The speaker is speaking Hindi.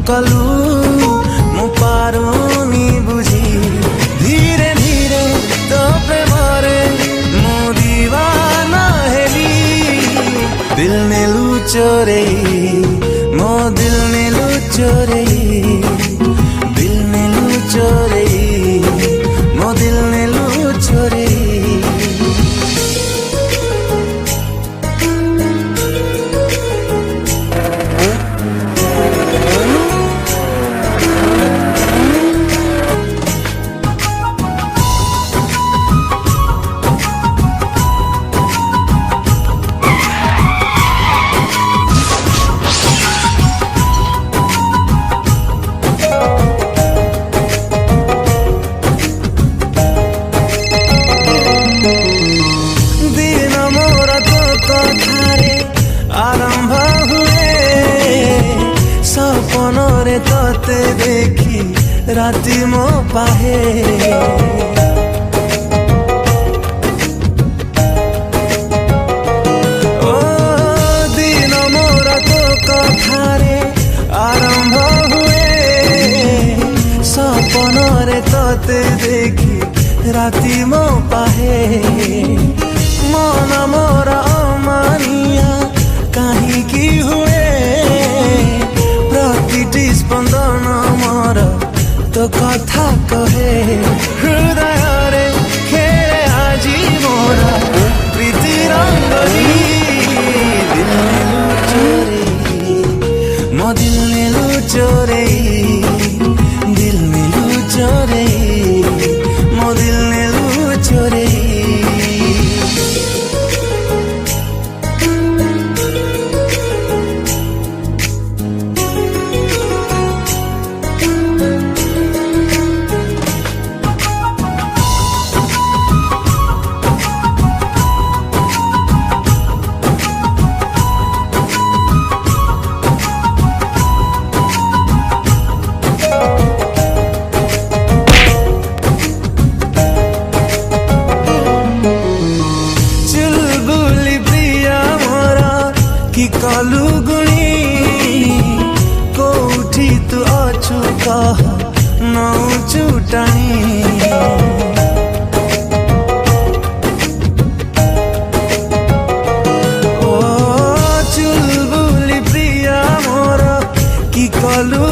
कलु मु पारुनी बुझी धीरे धीरे तो प्रेमरे मु दीवाना हेली दिल नेलु चोरई मो दिल नेलु चोरई दिल नेलु चोरई मो दिल नेलु चोरई आरंभ हुए सपनरे तते देखी राति मो पाहे ओ दिन मोर तो कथारे आरंभ हुए सपनरे तते देखी राति मो पाहे मन मोर अमानिया काहीकि हुए प्रतिटी स्पंदन मोर तो कथा कहे हृदय रे खेले आजी मोर प्रीति रंगली दिल नेलु चोरई मो दिल नेलु चोरई दिल नेलु चोरई मो दिल नेलु चोरई कलु गुणी कोठी तू अछु कह नौ चुटाणी ओ चुलबुली प्रिया मोर कि कलु